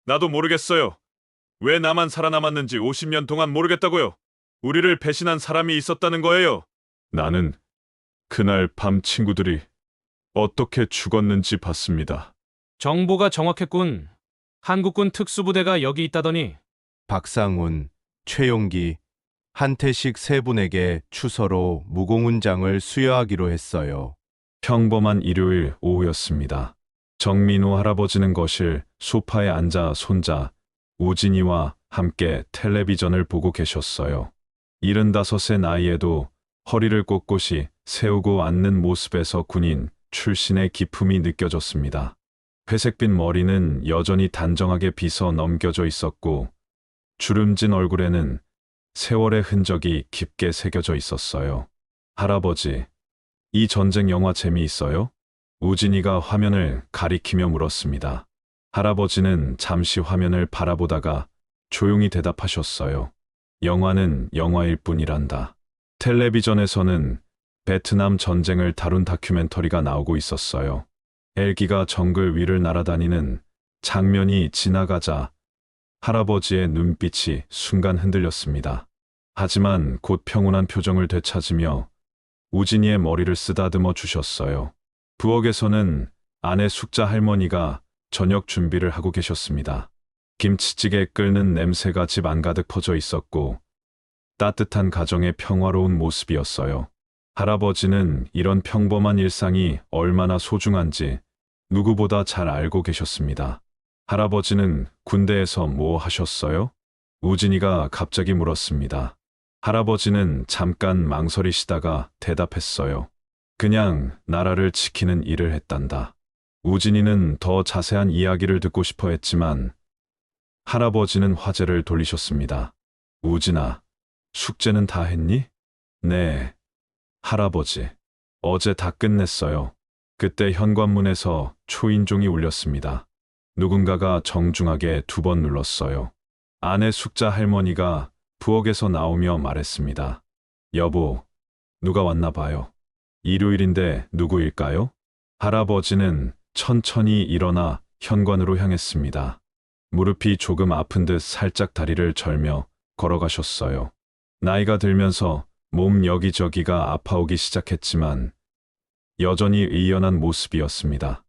나도 모르겠어요. 왜 나만 살아남았는지 50년 동안 모르겠다고요. 우리를 배신한 사람이 있었다는 거예요. 나는 그날 밤 친구들이 어떻게 죽었는지 봤습니다. 정보가 정확했군. 한국군 특수부대가 여기 있다더니. 박상훈, 최용기, 한태식 세 분에게 추서로 무공훈장을 수여하기로 했어요. 평범한 일요일 오후였습니다. 정민호 할아버지는 거실 소파에 앉아 손자 우진이와 함께 텔레비전을 보고 계셨어요. 75세 나이에도 허리를 꼿꼿이 세우고 앉는 모습에서 군인 출신의 기품이 느껴졌습니다. 회색빛 머리는 여전히 단정하게 빗어 넘겨져 있었고 주름진 얼굴에는 세월의 흔적이 깊게 새겨져 있었어요. 할아버지, 이 전쟁 영화 재미있어요? 우진이가 화면을 가리키며 물었습니다. 할아버지는 잠시 화면을 바라보다가 조용히 대답하셨어요. 영화는 영화일 뿐이란다. 텔레비전에서는 베트남 전쟁을 다룬 다큐멘터리가 나오고 있었어요. 헬기가 정글 위를 날아다니는 장면이 지나가자 할아버지의 눈빛이 순간 흔들렸습니다. 하지만 곧 평온한 표정을 되찾으며 우진이의 머리를 쓰다듬어 주셨어요. 부엌에서는 아내 숙자 할머니가 저녁 준비를 하고 계셨습니다. 김치찌개 끓는 냄새가 집 안가득 퍼져 있었고 따뜻한 가정의 평화로운 모습이었어요. 할아버지는 이런 평범한 일상이 얼마나 소중한지 누구보다 잘 알고 계셨습니다. 할아버지는 군대에서 뭐 하셨어요? 우진이가 갑자기 물었습니다. 할아버지는 잠깐 망설이시다가 대답했어요. 그냥 나라를 지키는 일을 했단다. 우진이는 더 자세한 이야기를 듣고 싶어 했지만 할아버지는 화제를 돌리셨습니다. 우진아, 숙제는 다 했니? 네, 할아버지. 어제 다 끝냈어요. 그때 현관문에서 초인종이 울렸습니다. 누군가가 정중하게 2번 눌렀어요. 아내 숙자 할머니가 부엌에서 나오며 말했습니다. 여보, 누가 왔나 봐요. 일요일인데 누구일까요? 할아버지는 천천히 일어나 현관으로 향했습니다. 무릎이 조금 아픈 듯 살짝 다리를 절며 걸어가셨어요. 나이가 들면서 몸 여기저기가 아파오기 시작했지만 여전히 의연한 모습이었습니다.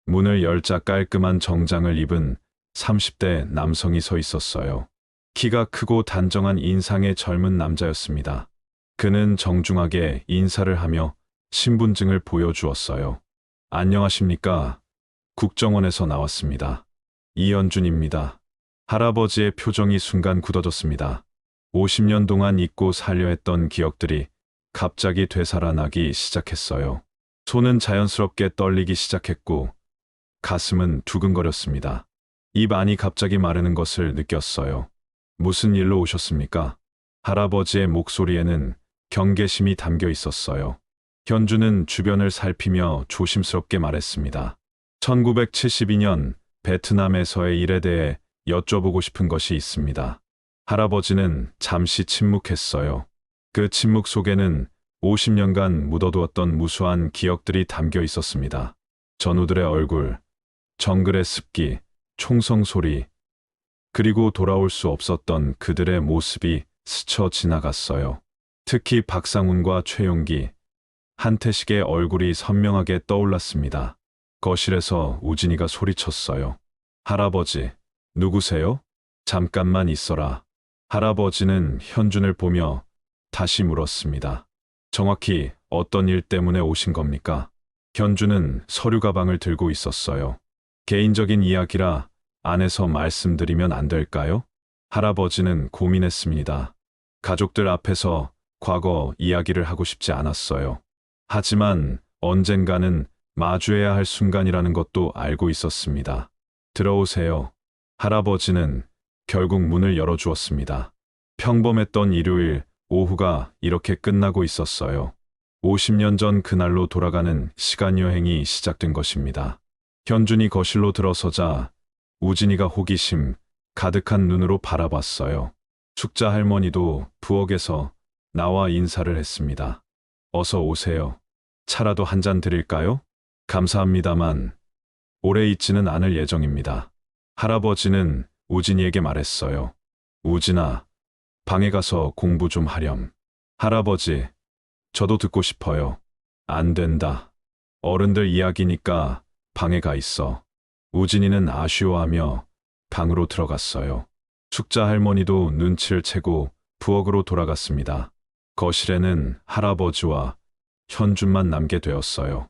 문을 열자 깔끔한 정장을 입은 30대 남성이 서 있었어요. 키가 크고 단정한 인상의 젊은 남자였습니다. 그는 정중하게 인사를 하며 신분증을 보여주었어요. 안녕하십니까? 국정원에서 나왔습니다. 이현준입니다. 할아버지의 표정이 순간 굳어졌습니다. 50년 동안 잊고 살려 했던 기억들이 갑자기 되살아나기 시작했어요. 손은 자연스럽게 떨리기 시작했고 가슴은 두근거렸습니다. 입 안이 갑자기 마르는 것을 느꼈어요. 무슨 일로 오셨습니까? 할아버지의 목소리에는 경계심이 담겨 있었어요. 현주는 주변을 살피며 조심스럽게 말했습니다. 1972년 베트남에서의 일에 대해 여쭤보고 싶은 것이 있습니다. 할아버지는 잠시 침묵했어요. 그 침묵 속에는 50년간 묻어두었던 무수한 기억들이 담겨 있었습니다. 전우들의 얼굴, 정글의 습기, 총성 소리, 그리고 돌아올 수 없었던 그들의 모습이 스쳐 지나갔어요. 특히 박상훈과 최용기, 한태식의 얼굴이 선명하게 떠올랐습니다. 거실에서 우진이가 소리쳤어요. 할아버지, 누구세요? 잠깐만 있어라. 할아버지는 현준을 보며 다시 물었습니다. 정확히 어떤 일 때문에 오신 겁니까? 현준은 서류 가방을 들고 있었어요. 개인적인 이야기라 안에서 말씀드리면 안 될까요? 할아버지는 고민했습니다. 가족들 앞에서 과거 이야기를 하고 싶지 않았어요. 하지만 언젠가는 마주해야 할 순간이라는 것도 알고 있었습니다. 들어오세요. 할아버지는 결국 문을 열어주었습니다. 평범했던 일요일 오후가 이렇게 끝나고 있었어요. 50년 전 그날로 돌아가는 시간여행이 시작된 것입니다. 현준이 거실로 들어서자 우진이가 호기심 가득한 눈으로 바라봤어요. 숙자 할머니도 부엌에서 나와 인사를 했습니다. 어서 오세요. 차라도 한 잔 드릴까요? 감사합니다만 오래 있지는 않을 예정입니다. 할아버지는 우진이에게 말했어요. 우진아, 방에 가서 공부 좀 하렴. 할아버지, 저도 듣고 싶어요. 안 된다. 어른들 이야기니까 방에 가 있어. 우진이는 아쉬워하며 방으로 들어갔어요. 숙자 할머니도 눈치를 채고 부엌으로 돌아갔습니다. 거실에는 할아버지와 현준만 남게 되었어요.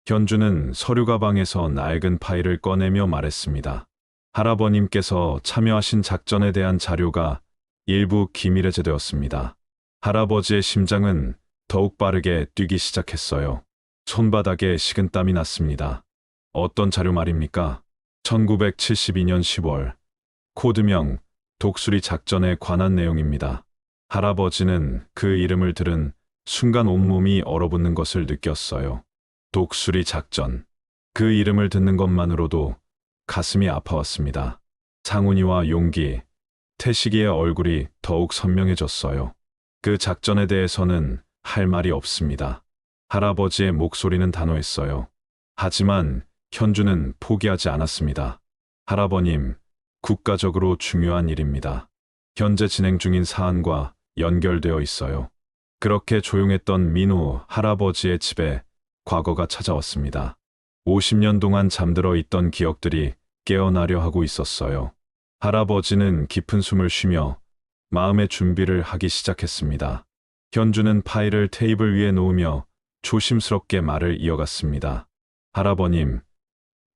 현준은 서류 가방에서 낡은 파일을 꺼내며 말했습니다. 할아버님께서 참여하신 작전에 대한 자료가 일부 기밀해제되었습니다. 할아버지의 심장은 더욱 빠르게 뛰기 시작했어요. 손바닥에 식은땀이 났습니다. 어떤 자료 말입니까? 1972년 10월 코드명 독수리 작전에 관한 내용입니다. 할아버지는 그 이름을 들은 순간 온몸이 얼어붙는 것을 느꼈어요. 독수리 작전. 그 이름을 듣는 것만으로도 가슴이 아파왔습니다. 상훈이와 용기, 태식이의 얼굴이 더욱 선명해졌어요. 그 작전에 대해서는 할 말이 없습니다. 할아버지의 목소리는 단호했어요. 하지만 현주는 포기하지 않았습니다. 할아버님, 국가적으로 중요한 일입니다. 현재 진행 중인 사안과 연결되어 있어요. 그렇게 조용했던 민우 할아버지의 집에 과거가 찾아왔습니다. 50년 동안 잠들어 있던 기억들이 깨어나려 하고 있었어요. 할아버지는 깊은 숨을 쉬며 마음의 준비를 하기 시작했습니다. 현주는 파일을 테이블 위에 놓으며 조심스럽게 말을 이어갔습니다. 할아버님,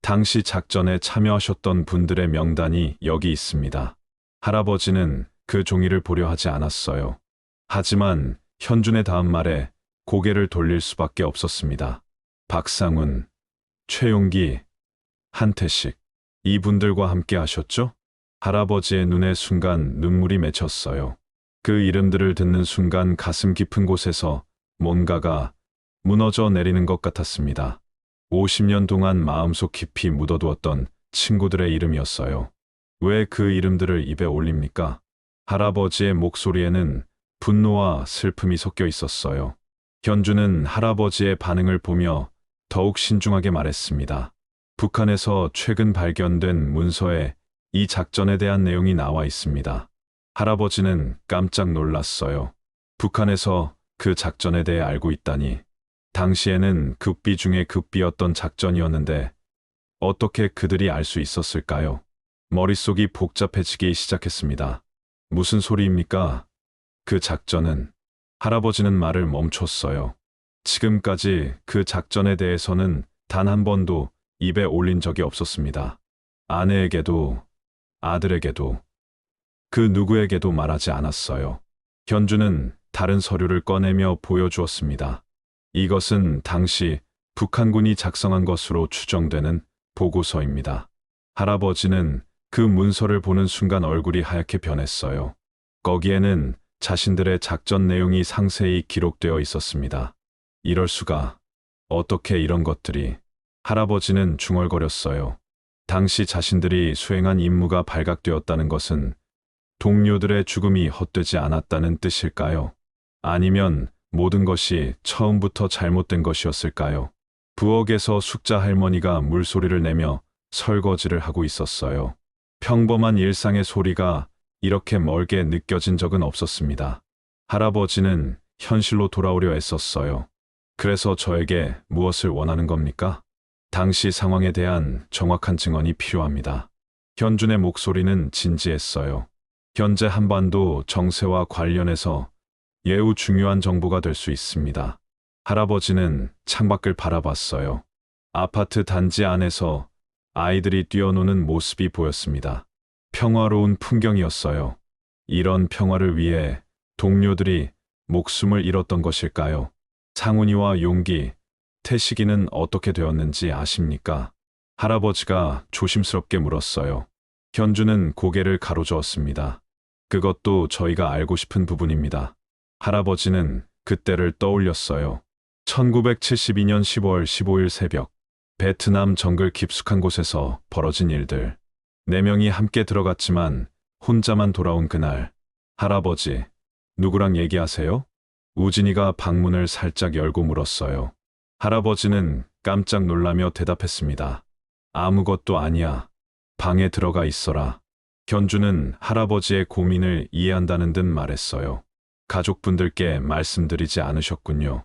당시 작전에 참여하셨던 분들의 명단이 여기 있습니다. 할아버지는 그 종이를 보려 하지 않았어요. 하지만 현준의 다음 말에 고개를 돌릴 수밖에 없었습니다. 박상훈, 최용기, 한태식, 이분들과 함께 하셨죠? 할아버지의 눈에 순간 눈물이 맺혔어요. 그 이름들을 듣는 순간 가슴 깊은 곳에서 뭔가가 무너져 내리는 것 같았습니다. 50년 동안 마음속 깊이 묻어두었던 친구들의 이름이었어요. 왜 그 이름들을 입에 올립니까? 할아버지의 목소리에는 분노와 슬픔이 섞여 있었어요. 현주는 할아버지의 반응을 보며 더욱 신중하게 말했습니다. 북한에서 최근 발견된 문서에 이 작전에 대한 내용이 나와 있습니다. 할아버지는 깜짝 놀랐어요. 북한에서 그 작전에 대해 알고 있다니. 당시에는 극비 중에 극비였던 작전이었는데 어떻게 그들이 알 수 있었을까요? 머릿속이 복잡해지기 시작했습니다. 무슨 소리입니까? 그 작전은. 할아버지는 말을 멈췄어요. 지금까지 그 작전에 대해서는 단 한 번도 입에 올린 적이 없었습니다. 아내에게도, 아들에게도, 그 누구에게도 말하지 않았어요. 현주는 다른 서류를 꺼내며 보여주었습니다. 이것은 당시 북한군이 작성한 것으로 추정되는 보고서입니다. 할아버지는 그 문서를 보는 순간 얼굴이 하얗게 변했어요. 거기에는 자신들의 작전 내용이 상세히 기록되어 있었습니다. 이럴 수가. 어떻게 이런 것들이. 할아버지는 중얼거렸어요. 당시 자신들이 수행한 임무가 발각되었다는 것은 동료들의 죽음이 헛되지 않았다는 뜻일까요? 아니면 모든 것이 처음부터 잘못된 것이었을까요? 부엌에서 숙자 할머니가 물소리를 내며 설거지를 하고 있었어요. 평범한 일상의 소리가 이렇게 멀게 느껴진 적은 없었습니다. 할아버지는 현실로 돌아오려 애썼어요. 그래서 저에게 무엇을 원하는 겁니까? 당시 상황에 대한 정확한 증언이 필요합니다. 현준의 목소리는 진지했어요. 현재 한반도 정세와 관련해서 매우 중요한 정보가 될 수 있습니다. 할아버지는 창밖을 바라봤어요. 아파트 단지 안에서 아이들이 뛰어노는 모습이 보였습니다. 평화로운 풍경이었어요. 이런 평화를 위해 동료들이 목숨을 잃었던 것일까요? 상훈이와 용기, 태식이는 어떻게 되었는지 아십니까? 할아버지가 조심스럽게 물었어요. 현주는 고개를 가로저었습니다. 그것도 저희가 알고 싶은 부분입니다. 할아버지는 그때를 떠올렸어요. 1972년 10월 15일 새벽, 베트남 정글 깊숙한 곳에서 벌어진 일들. 4명이 함께 들어갔지만 혼자만 돌아온 그날. 할아버지, 누구랑 얘기하세요? 우진이가 방문을 살짝 열고 물었어요. 할아버지는 깜짝 놀라며 대답했습니다. 아무것도 아니야. 방에 들어가 있어라. 현주는 할아버지의 고민을 이해한다는 듯 말했어요. 가족분들께 말씀드리지 않으셨군요.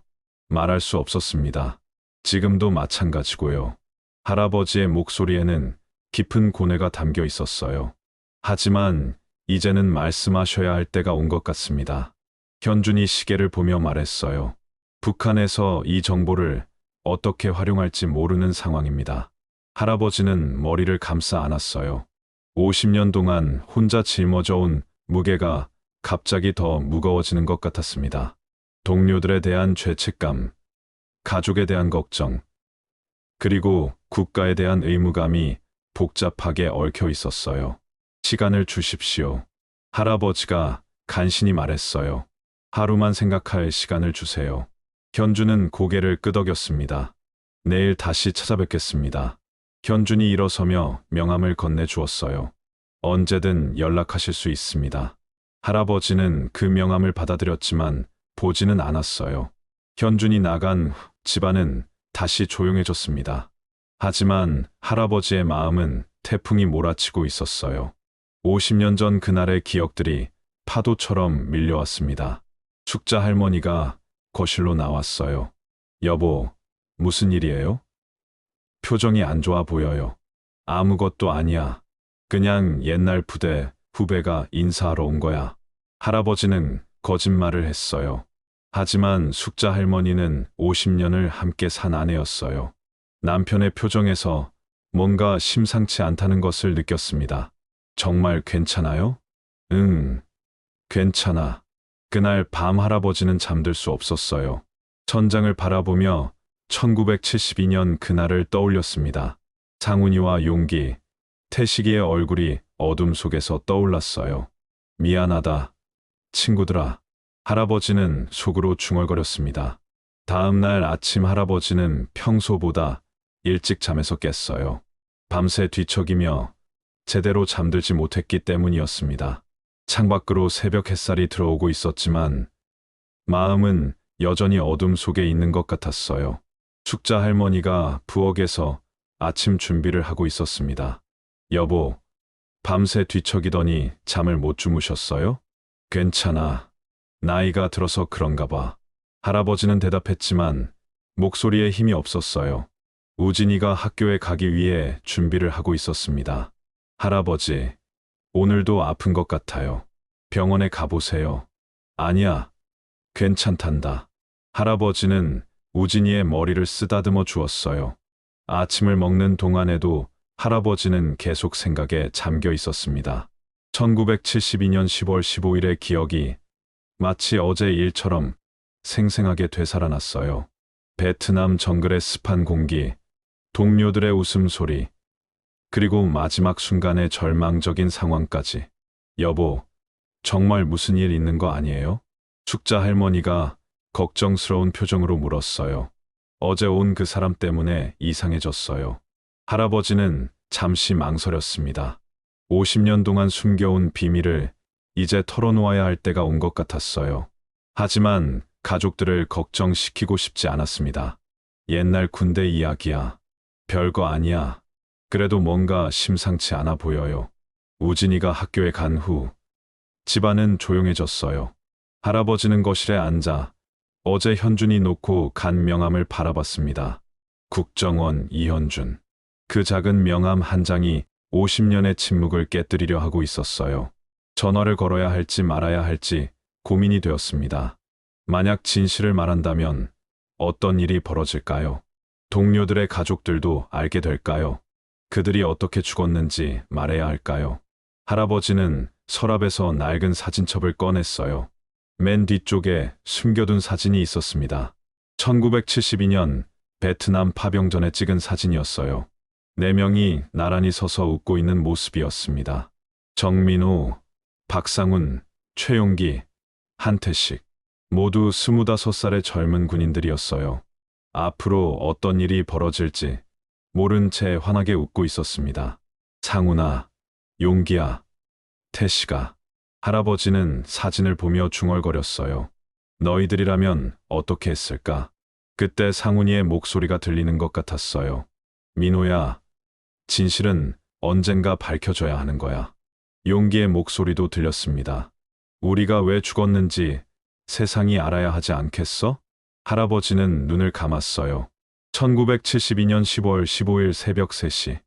말할 수 없었습니다. 지금도 마찬가지고요. 할아버지의 목소리에는 깊은 고뇌가 담겨 있었어요. 하지만 이제는 말씀하셔야 할 때가 온 것 같습니다. 현준이 시계를 보며 말했어요. 북한에서 이 정보를 어떻게 활용할지 모르는 상황입니다. 할아버지는 머리를 감싸 안았어요. 50년 동안 혼자 짊어져 온 무게가 갑자기 더 무거워지는 것 같았습니다. 동료들에 대한 죄책감, 가족에 대한 걱정, 그리고 국가에 대한 의무감이 복잡하게 얽혀 있었어요. 시간을 주십시오. 할아버지가 간신히 말했어요. 하루만 생각할 시간을 주세요. 현주는 고개를 끄덕였습니다. 내일 다시 찾아뵙겠습니다. 현준이 일어서며 명함을 건네주었어요. 언제든 연락하실 수 있습니다. 할아버지는 그 명함을 받아들였지만 보지는 않았어요. 현준이 나간 후 집안은 다시 조용해졌습니다. 하지만 할아버지의 마음은 태풍이 몰아치고 있었어요. 50년 전 그날의 기억들이 파도처럼 밀려왔습니다. 숙자 할머니가 거실로 나왔어요. 여보, 무슨 일이에요? 표정이 안 좋아 보여요. 아무것도 아니야. 그냥 옛날 부대 후배가 인사하러 온 거야. 할아버지는 거짓말을 했어요. 하지만 숙자 할머니는 50년을 함께 산 아내였어요. 남편의 표정에서 뭔가 심상치 않다는 것을 느꼈습니다. 정말 괜찮아요? 응, 괜찮아. 그날 밤 할아버지는 잠들 수 없었어요. 천장을 바라보며 1972년 그날을 떠올렸습니다. 상훈이와 용기, 태식이의 얼굴이 어둠 속에서 떠올랐어요. 미안하다, 친구들아. 할아버지는 속으로 중얼거렸습니다. 다음 날 아침 할아버지는 평소보다 일찍 잠에서 깼어요. 밤새 뒤척이며 제대로 잠들지 못했기 때문이었습니다. 창밖으로 새벽 햇살이 들어오고 있었지만 마음은 여전히 어둠 속에 있는 것 같았어요. 숙자 할머니가 부엌에서 아침 준비를 하고 있었습니다. 여보, 밤새 뒤척이더니 잠을 못 주무셨어요? 괜찮아. 나이가 들어서 그런가 봐. 할아버지는 대답했지만 목소리에 힘이 없었어요. 우진이가 학교에 가기 위해 준비를 하고 있었습니다. 할아버지, 오늘도 아픈 것 같아요. 병원에 가보세요. 아니야, 괜찮단다. 할아버지는 우진이의 머리를 쓰다듬어 주었어요. 아침을 먹는 동안에도 할아버지는 계속 생각에 잠겨 있었습니다. 1972년 10월 15일의 기억이 마치 어제 일처럼 생생하게 되살아났어요. 베트남 정글의 습한 공기, 동료들의 웃음소리, 그리고 마지막 순간의 절망적인 상황까지. 여보, 정말 무슨 일 있는 거 아니에요? 숙자 할머니가 걱정스러운 표정으로 물었어요. 어제 온 그 사람 때문에 이상해졌어요. 할아버지는 잠시 망설였습니다. 50년 동안 숨겨온 비밀을 이제 털어놓아야 할 때가 온 것 같았어요. 하지만 가족들을 걱정시키고 싶지 않았습니다. 옛날 군대 이야기야. 별거 아니야. 그래도 뭔가 심상치 않아 보여요. 우진이가 학교에 간 후 집안은 조용해졌어요. 할아버지는 거실에 앉아 어제 현준이 놓고 간 명함을 바라봤습니다. 국정원 이현준. 그 작은 명함 한 장이 50년의 침묵을 깨뜨리려 하고 있었어요. 전화를 걸어야 할지 말아야 할지 고민이 되었습니다. 만약 진실을 말한다면 어떤 일이 벌어질까요? 동료들의 가족들도 알게 될까요? 그들이 어떻게 죽었는지 말해야 할까요? 할아버지는 서랍에서 낡은 사진첩을 꺼냈어요. 맨 뒤쪽에 숨겨둔 사진이 있었습니다. 1972년 베트남 파병전에 찍은 사진이었어요. 4명이 나란히 서서 웃고 있는 모습이었습니다. 정민호, 박상훈, 최용기, 한태식. 모두 25살의 젊은 군인들이었어요. 앞으로 어떤 일이 벌어질지 모른 채 환하게 웃고 있었습니다. 상훈아, 용기야, 태식아. 할아버지는 사진을 보며 중얼거렸어요. 너희들이라면 어떻게 했을까? 그때 상훈이의 목소리가 들리는 것 같았어요. 민호야, 진실은 언젠가 밝혀져야 하는 거야. 용기의 목소리도 들렸습니다. 우리가 왜 죽었는지 세상이 알아야 하지 않겠어? 할아버지는 눈을 감았어요. 1972년 10월 15일 새벽 3시,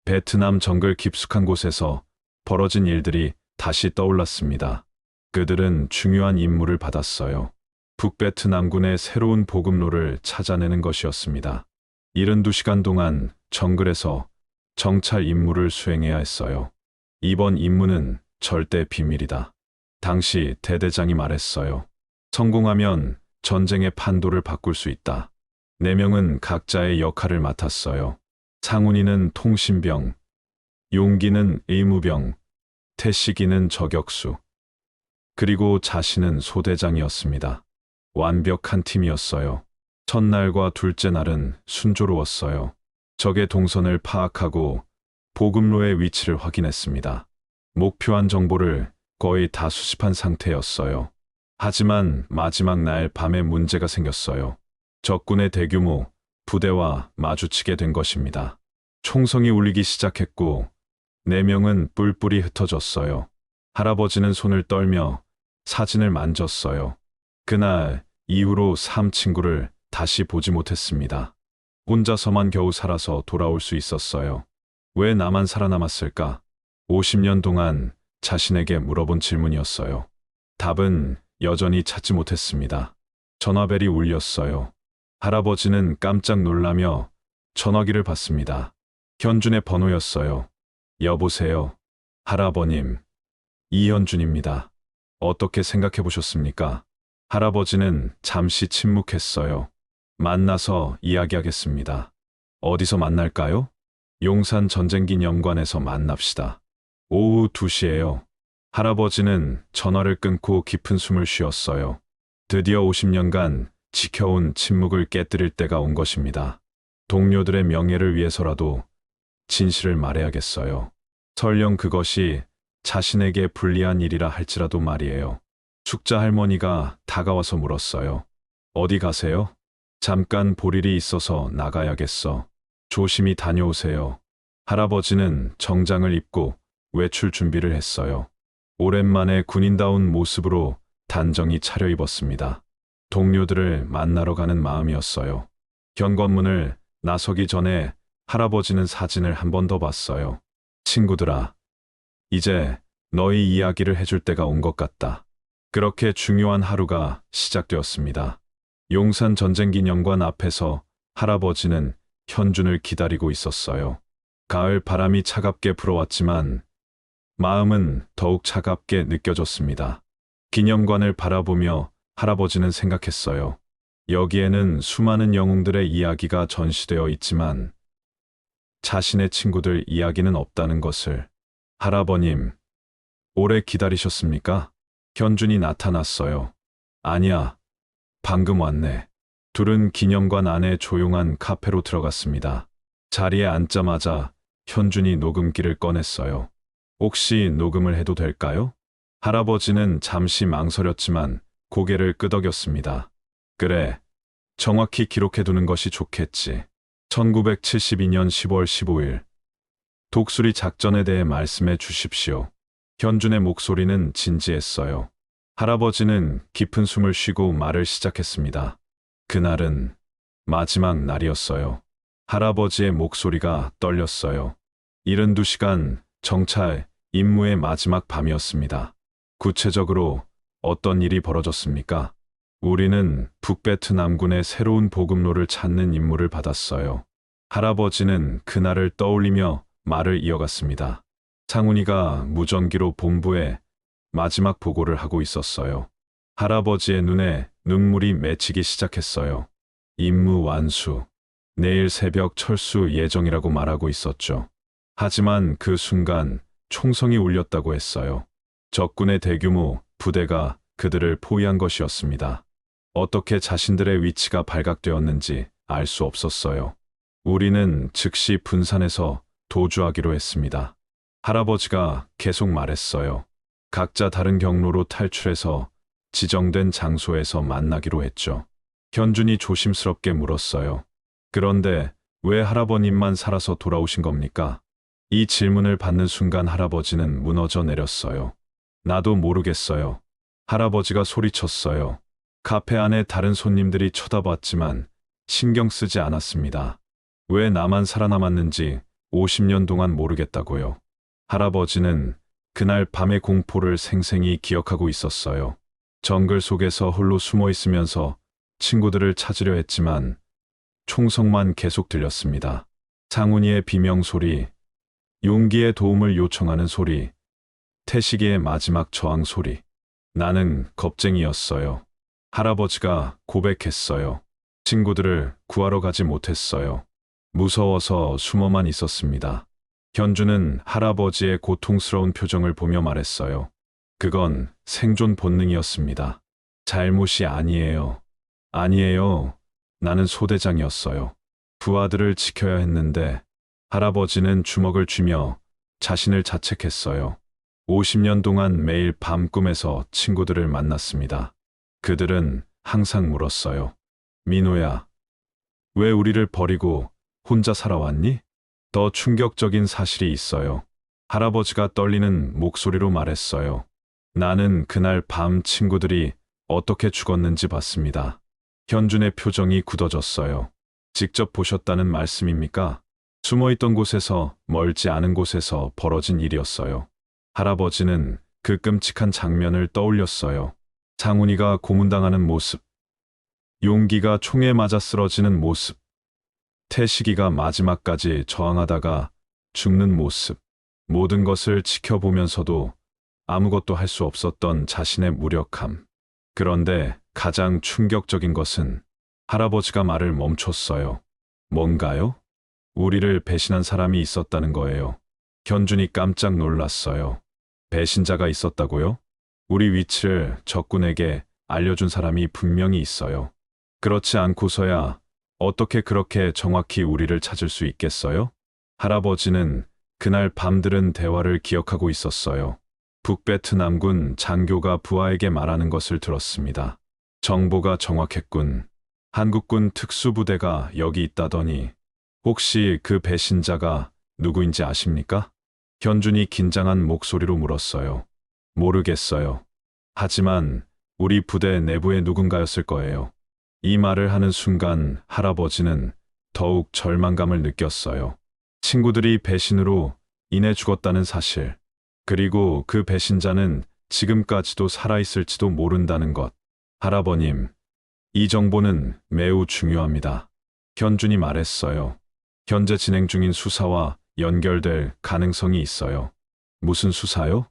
베트남 정글 깊숙한 곳에서 벌어진 일들이 다시 떠올랐습니다. 그들은 중요한 임무를 받았어요. 북베트남군의 새로운 보급로를 찾아내는 것이었습니다. 72시간 동안 정글에서 정찰 임무를 수행해야 했어요. 이번 임무는 절대 비밀이다. 당시 대대장이 말했어요. 성공하면 전쟁의 판도를 바꿀 수 있다. 4명은 각자의 역할을 맡았어요. 상훈이는 통신병, 용기는 의무병, 태식이는 저격수, 그리고 자신은 소대장이었습니다. 완벽한 팀이었어요. 첫날과 둘째 날은 순조로웠어요. 적의 동선을 파악하고 보급로의 위치를 확인했습니다. 목표한 정보를 거의 다 수집한 상태였어요. 하지만 마지막 날 밤에 문제가 생겼어요. 적군의 대규모 부대와 마주치게 된 것입니다. 총성이 울리기 시작했고 4명은 뿔뿔이 흩어졌어요. 할아버지는 손을 떨며 사진을 만졌어요. 그날 이후로 3친구를 다시 보지 못했습니다. 혼자서만 겨우 살아서 돌아올 수 있었어요. 왜 나만 살아남았을까? 50년 동안 자신에게 물어본 질문이었어요. 답은 여전히 찾지 못했습니다. 전화벨이 울렸어요. 할아버지는 깜짝 놀라며 전화기를 받습니다. 현준의 번호였어요. 여보세요. 할아버님. 이현준입니다. 어떻게 생각해 보셨습니까? 할아버지는 잠시 침묵했어요. 만나서 이야기하겠습니다. 어디서 만날까요? 용산 전쟁기념관에서 만납시다. 오후 2시에요. 할아버지는 전화를 끊고 깊은 숨을 쉬었어요. 드디어 50년간 지켜온 침묵을 깨뜨릴 때가 온 것입니다. 동료들의 명예를 위해서라도 진실을 말해야겠어요. 설령 그것이 자신에게 불리한 일이라 할지라도 말이에요. 숙자 할머니가 다가와서 물었어요. 어디 가세요? 잠깐 볼 일이 있어서 나가야겠어. 조심히 다녀오세요. 할아버지는 정장을 입고 외출 준비를 했어요. 오랜만에 군인다운 모습으로 단정히 차려입었습니다. 동료들을 만나러 가는 마음이었어요. 현관문을 나서기 전에 할아버지는 사진을 한 번 더 봤어요. 친구들아, 이제 너희 이야기를 해줄 때가 온 것 같다. 그렇게 중요한 하루가 시작되었습니다. 용산 전쟁기념관 앞에서 할아버지는 현준을 기다리고 있었어요. 가을 바람이 차갑게 불어왔지만 마음은 더욱 차갑게 느껴졌습니다. 기념관을 바라보며 할아버지는 생각했어요. 여기에는 수많은 영웅들의 이야기가 전시되어 있지만 자신의 친구들 이야기는 없다는 것을. 할아버님, 오래 기다리셨습니까? 현준이 나타났어요. 아니야, 방금 왔네. 둘은 기념관 안에 조용한 카페로 들어갔습니다. 자리에 앉자마자 현준이 녹음기를 꺼냈어요. 혹시 녹음을 해도 될까요? 할아버지는 잠시 망설였지만 고개를 끄덕였습니다. 그래, 정확히 기록해두는 것이 좋겠지. 1972년 10월 15일. 독수리 작전에 대해 말씀해 주십시오. 현준의 목소리는 진지했어요. 할아버지는 깊은 숨을 쉬고 말을 시작했습니다. 그날은 마지막 날이었어요. 할아버지의 목소리가 떨렸어요. 72시간 정찰 임무의 마지막 밤이었습니다. 구체적으로 어떤 일이 벌어졌습니까? 우리는 북베트남군의 새로운 보급로를 찾는 임무를 받았어요. 할아버지는 그날을 떠올리며 말을 이어갔습니다. 상훈이가 무전기로 본부에 마지막 보고를 하고 있었어요. 할아버지의 눈에 눈물이 맺히기 시작했어요. 임무 완수. 내일 새벽 철수 예정이라고 말하고 있었죠. 하지만 그 순간 총성이 울렸다고 했어요. 적군의 대규모 부대가 그들을 포위한 것이었습니다. 어떻게 자신들의 위치가 발각되었는지 알 수 없었어요. 우리는 즉시 분산해서 도주하기로 했습니다. 할아버지가 계속 말했어요. 각자 다른 경로로 탈출해서 지정된 장소에서 만나기로 했죠. 현준이 조심스럽게 물었어요. 그런데 왜 할아버님만 살아서 돌아오신 겁니까? 이 질문을 받는 순간 할아버지는 무너져 내렸어요. 나도 모르겠어요. 할아버지가 소리쳤어요. 카페 안에 다른 손님들이 쳐다봤지만 신경 쓰지 않았습니다. 왜 나만 살아남았는지 50년 동안 모르겠다고요. 할아버지는 그날 밤의 공포를 생생히 기억하고 있었어요. 정글 속에서 홀로 숨어 있으면서 친구들을 찾으려 했지만 총성만 계속 들렸습니다. 상훈이의 비명 소리, 용기의 도움을 요청하는 소리, 태식이의 마지막 저항 소리. 나는 겁쟁이였어요. 할아버지가 고백했어요. 친구들을 구하러 가지 못했어요. 무서워서 숨어만 있었습니다. 현주는 할아버지의 고통스러운 표정을 보며 말했어요. 그건 생존 본능이었습니다. 잘못이 아니에요. 아니에요. 나는 소대장이었어요. 부하들을 지켜야 했는데 할아버지는 주먹을 쥐며 자신을 자책했어요. 50년 동안 매일 밤 꿈에서 친구들을 만났습니다. 그들은 항상 물었어요. 민호야, 왜 우리를 버리고 혼자 살아왔니? 더 충격적인 사실이 있어요. 할아버지가 떨리는 목소리로 말했어요. 나는 그날 밤 친구들이 어떻게 죽었는지 봤습니다. 현준의 표정이 굳어졌어요. 직접 보셨다는 말씀입니까? 숨어있던 곳에서 멀지 않은 곳에서 벌어진 일이었어요. 할아버지는 그 끔찍한 장면을 떠올렸어요. 상훈이가 고문당하는 모습, 용기가 총에 맞아 쓰러지는 모습, 태식이가 마지막까지 저항하다가 죽는 모습, 모든 것을 지켜보면서도 아무것도 할 수 없었던 자신의 무력함. 그런데 가장 충격적인 것은 할아버지가 말을 멈췄어요. 뭔가요? 우리를 배신한 사람이 있었다는 거예요. 현준이 깜짝 놀랐어요. 배신자가 있었다고요? 우리 위치를 적군에게 알려준 사람이 분명히 있어요. 그렇지 않고서야 어떻게 그렇게 정확히 우리를 찾을 수 있겠어요? 할아버지는 그날 밤들은 대화를 기억하고 있었어요. 북베트남군 장교가 부하에게 말하는 것을 들었습니다. 정보가 정확했군. 한국군 특수부대가 여기 있다더니 혹시 그 배신자가 누구인지 아십니까? 현준이 긴장한 목소리로 물었어요. 모르겠어요. 하지만 우리 부대 내부의 누군가였을 거예요. 이 말을 하는 순간 할아버지는 더욱 절망감을 느꼈어요. 친구들이 배신으로 인해 죽었다는 사실, 그리고 그 배신자는 지금까지도 살아있을지도 모른다는 것. 할아버님, 이 정보는 매우 중요합니다. 현준이 말했어요. 현재 진행 중인 수사와 연결될 가능성이 있어요. 무슨 수사요?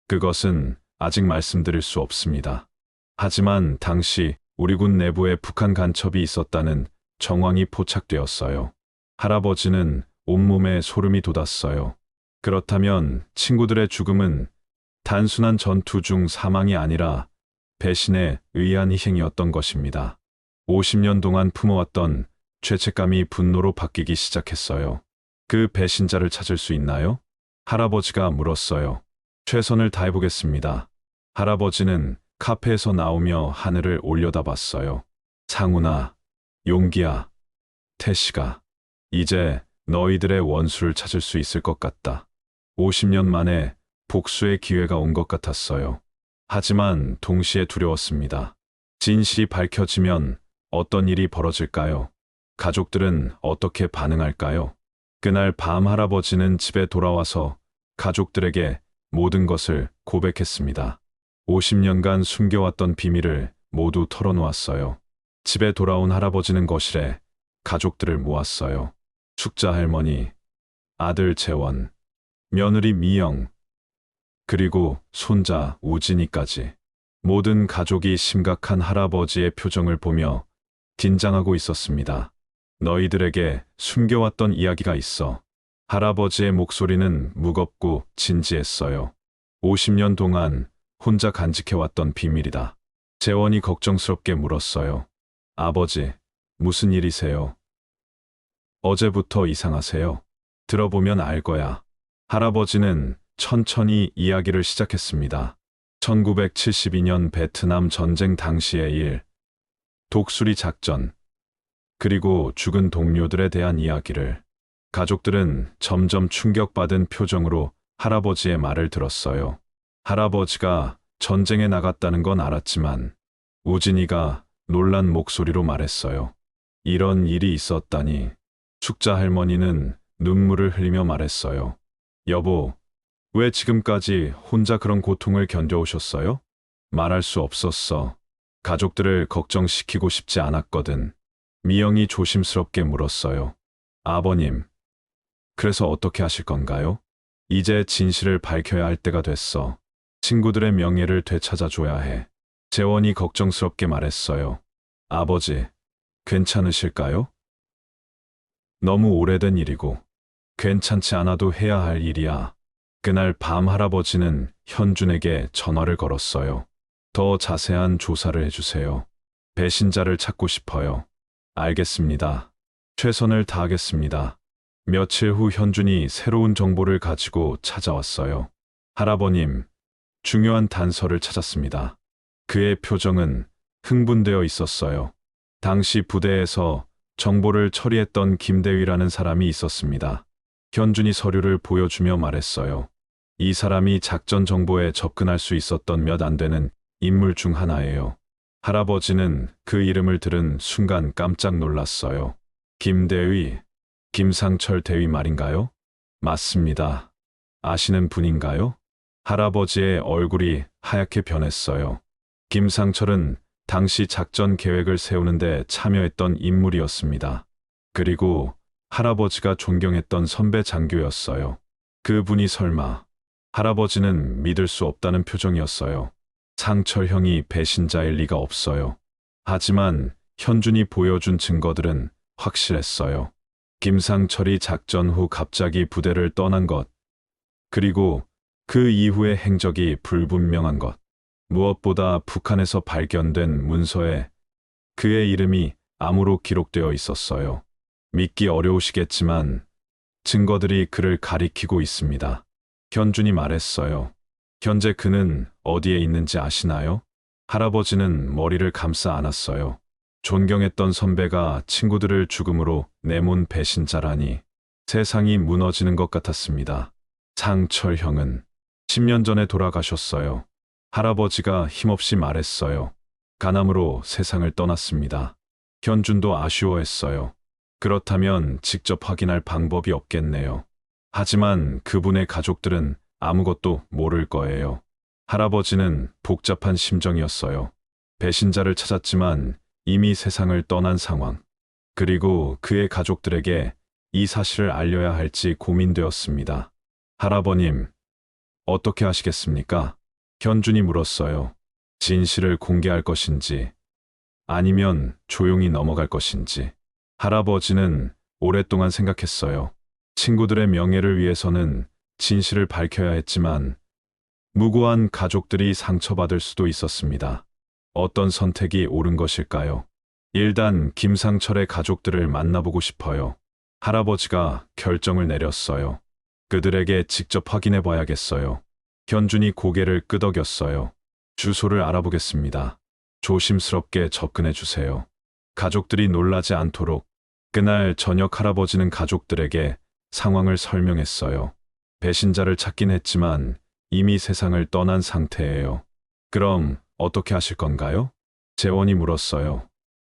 그것은 아직 말씀드릴 수 없습니다. 하지만 당시 우리 군 내부에 북한 간첩이 있었다는 정황이 포착되었어요. 할아버지는 온몸에 소름이 돋았어요. 그렇다면 친구들의 죽음은 단순한 전투 중 사망이 아니라 배신에 의한 희생이었던 것입니다. 50년 동안 품어왔던 죄책감이 분노로 바뀌기 시작했어요. 그 배신자를 찾을 수 있나요? 할아버지가 물었어요. 최선을 다해보겠습니다. 할아버지는 카페에서 나오며 하늘을 올려다봤어요. 상훈아, 용기야, 태식아, 이제 너희들의 원수를 찾을 수 있을 것 같다. 50년 만에 복수의 기회가 온 것 같았어요. 하지만 동시에 두려웠습니다. 진실이 밝혀지면 어떤 일이 벌어질까요? 가족들은 어떻게 반응할까요? 그날 밤 할아버지는 집에 돌아와서 가족들에게 모든 것을 고백했습니다. 50년간 숨겨왔던 비밀을 모두 털어놓았어요. 집에 돌아온 할아버지는 거실에 가족들을 모았어요. 숙자 할머니, 아들 재원, 며느리 미영, 그리고 손자 우진이까지. 모든 가족이 심각한 할아버지의 표정을 보며 긴장하고 있었습니다. 너희들에게 숨겨왔던 이야기가 있어. 할아버지의 목소리는 무겁고 진지했어요. 50년 동안 혼자 간직해왔던 비밀이다. 재원이 걱정스럽게 물었어요. 아버지, 무슨 일이세요? 어제부터 이상하세요. 들어보면 알 거야. 할아버지는 천천히 이야기를 시작했습니다. 1972년 베트남 전쟁 당시의 일, 독수리 작전, 그리고 죽은 동료들에 대한 이야기를. 가족들은 점점 충격받은 표정으로 할아버지의 말을 들었어요. 할아버지가 전쟁에 나갔다는 건 알았지만 우진이가 놀란 목소리로 말했어요. 이런 일이 있었다니. 숙자 할머니는 눈물을 흘리며 말했어요. 여보, 왜 지금까지 혼자 그런 고통을 견뎌오셨어요? 말할 수 없었어. 가족들을 걱정시키고 싶지 않았거든. 미영이 조심스럽게 물었어요. 아버님, 그래서 어떻게 하실 건가요? 이제 진실을 밝혀야 할 때가 됐어. 친구들의 명예를 되찾아줘야 해. 재원이 걱정스럽게 말했어요. 아버지, 괜찮으실까요? 너무 오래된 일이고 괜찮지 않아도 해야 할 일이야. 그날 밤 할아버지는 현준에게 전화를 걸었어요. 더 자세한 조사를 해주세요. 배신자를 찾고 싶어요. 알겠습니다. 최선을 다하겠습니다. 며칠 후 현준이 새로운 정보를 가지고 찾아왔어요. 할아버님, 중요한 단서를 찾았습니다. 그의 표정은 흥분되어 있었어요. 당시 부대에서 정보를 처리했던 김대위라는 사람이 있었습니다. 현준이 서류를 보여주며 말했어요. 이 사람이 작전 정보에 접근할 수 있었던 몇 안 되는 인물 중 하나예요. 할아버지는 그 이름을 들은 순간 깜짝 놀랐어요. 김대위, 김상철 대위 말인가요? 맞습니다. 아시는 분인가요? 할아버지의 얼굴이 하얗게 변했어요. 김상철은 당시 작전 계획을 세우는데 참여했던 인물이었습니다. 그리고 할아버지가 존경했던 선배 장교였어요. 그분이 설마. 할아버지는 믿을 수 없다는 표정이었어요. 상철 형이 배신자일 리가 없어요. 하지만 현준이 보여준 증거들은 확실했어요. 김상철이 작전 후 갑자기 부대를 떠난 것, 그리고 그 이후의 행적이 불분명한 것, 무엇보다 북한에서 발견된 문서에 그의 이름이 암으로 기록되어 있었어요. 믿기 어려우시겠지만 증거들이 그를 가리키고 있습니다. 현준이 말했어요. 현재 그는 어디에 있는지 아시나요? 할아버지는 머리를 감싸 안았어요. 존경했던 선배가 친구들을 죽음으로 내몬 배신자라니 세상이 무너지는 것 같았습니다. 상철 형은 10년 전에 돌아가셨어요. 할아버지가 힘없이 말했어요. 간암으로 세상을 떠났습니다. 현준도 아쉬워했어요. 그렇다면 직접 확인할 방법이 없겠네요. 하지만 그분의 가족들은 아무것도 모를 거예요. 할아버지는 복잡한 심정이었어요. 배신자를 찾았지만 이미 세상을 떠난 상황. 그리고 그의 가족들에게 이 사실을 알려야 할지 고민되었습니다. 할아버님, 어떻게 하시겠습니까? 현준이 물었어요. 진실을 공개할 것인지, 아니면 조용히 넘어갈 것인지. 할아버지는 오랫동안 생각했어요. 친구들의 명예를 위해서는 진실을 밝혀야 했지만 무고한 가족들이 상처받을 수도 있었습니다. 어떤 선택이 옳은 것일까요? 일단 김상철의 가족들을 만나보고 싶어요. 할아버지가 결정을 내렸어요. 그들에게 직접 확인해 봐야겠어요. 현준이 고개를 끄덕였어요. 주소를 알아보겠습니다. 조심스럽게 접근해 주세요. 가족들이 놀라지 않도록. 그날 저녁 할아버지는 가족들에게 상황을 설명했어요. 배신자를 찾긴 했지만 이미 세상을 떠난 상태예요. 그럼 어떻게 하실 건가요? 재원이 물었어요.